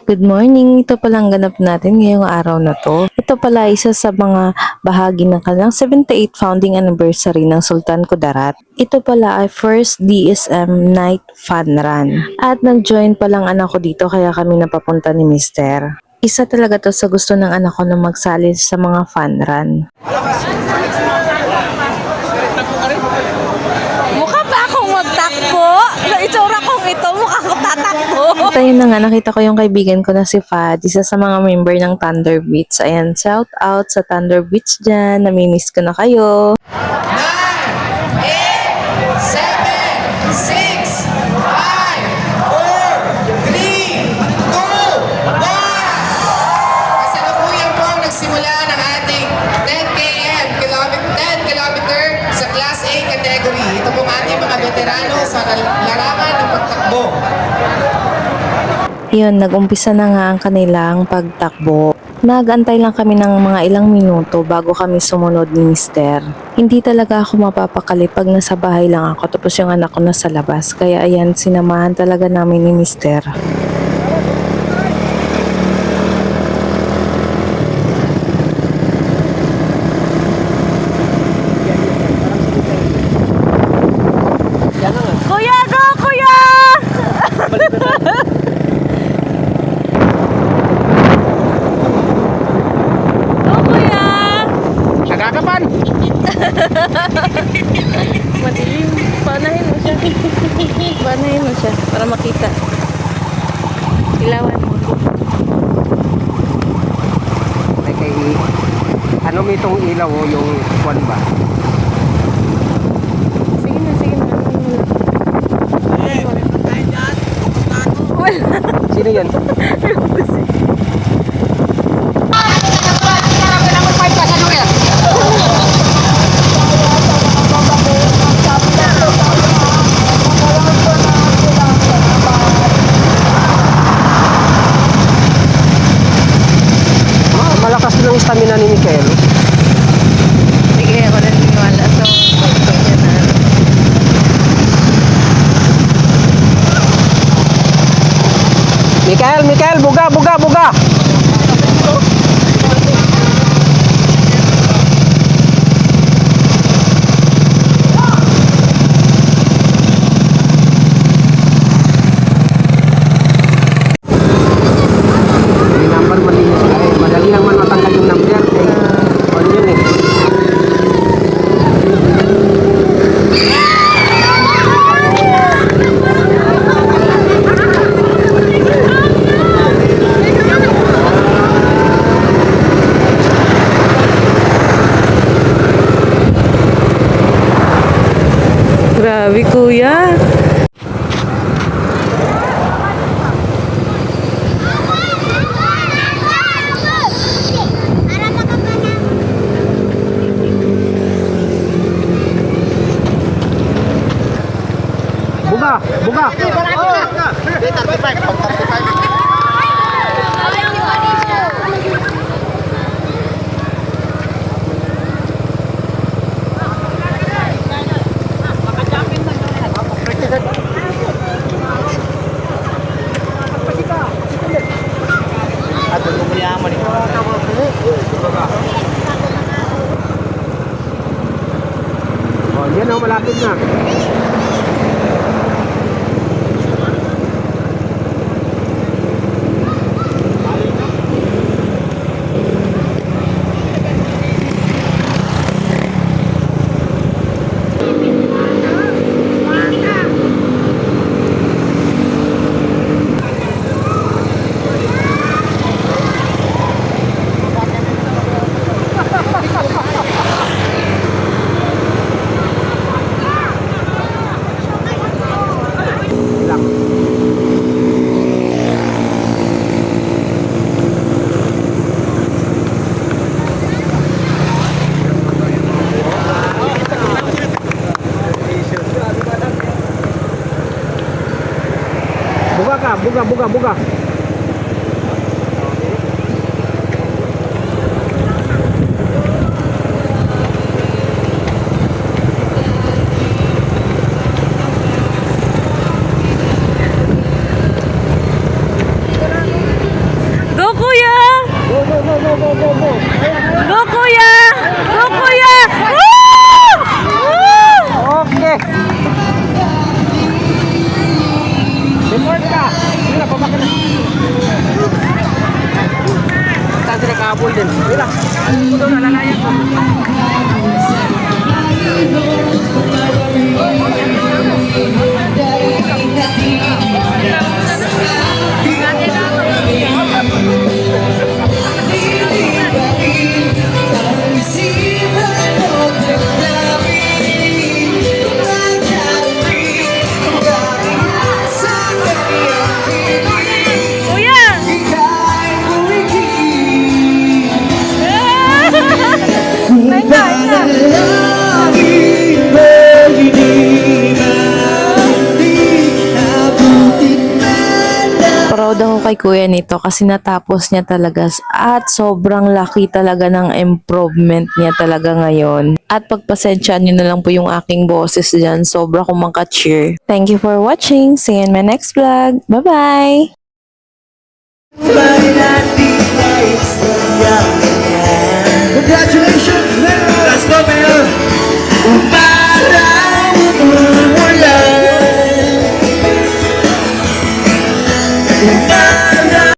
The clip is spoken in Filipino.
Good morning! Ito palang ganap natin ngayong araw na to. Ito pala isa sa mga bahagi ng kanilang 78th founding anniversary ng Sultan Kudarat. Ito pala ay first DSM Night Fun Run. At nag-join palang anak ko dito kaya kami napapunta ni Mister. Isa talaga to sa gusto ng anak ko na magsali sa mga fun run. Mukha ba akong magtakbo? Sa itsura kong ito, mukha ko tatakbo. At ayun na nga, nakita ko yung kaibigan ko na si Fad, isa sa mga member ng Thunder Beats. Ayan, shout out sa Thunder Beats dyan. Namimiss ko na kayo. 9, 8, 7, 6, 5, 4, 3, 2, 1. Kasalukuyan po ang nagsimula ng ating 10 km, 10 kilometer sa Class A category. Ito pong ating mga veterano sa larangan ng pagtakbo. Yun, nag-umpisa na nga ang kanilang pagtakbo. Nag-antay lang kami ng mga ilang minuto bago kami sumunod ni Mister. Hindi talaga ako mapapakali pag nasa bahay lang ako tapos yung anak ko nasa labas. Kaya ayan, sinamahan talaga namin ni Mister. Kuya, go kuya! Go kuya! Nagkakapan! Madilim. Panahin mo siya. Panahin mo siya para makita. Ilawan mo. Ay kay ano mo itong ilaw o yung kwan ba? Sige na, sige na. Wala. Sino yan? Malakas din ang stamina ni Mikael. Sige, ako rin niniwala. So, pagkakita na. Mikael, buga, buga, buga! May number malinis ka eh. Madali lang man matanggal yung number. On yun eh. Grabe kuya. Buga, buga! Oh, yan oh, malapit na. Buga ka, buga, buga, buga. kuya! Go, go, go, go, go, go, go. Go, kuya! Go, kuya! Woo! Woo! Okay. Report ka. Sige na, pabaka na. Saan sila kahabol din? Sige na. Ano daw na, lalayan ko. Kuya! Pahinga, pahinga. Proud ako kay kuya nito kasi natapos niya talaga at sobrang laki talaga ng improvement niya talaga ngayon. At pagpasensyaan niyo na lang po yung aking boses dyan. Sobra akong maka-cheer. Thank you for watching. See you in my next vlog. Bye-bye!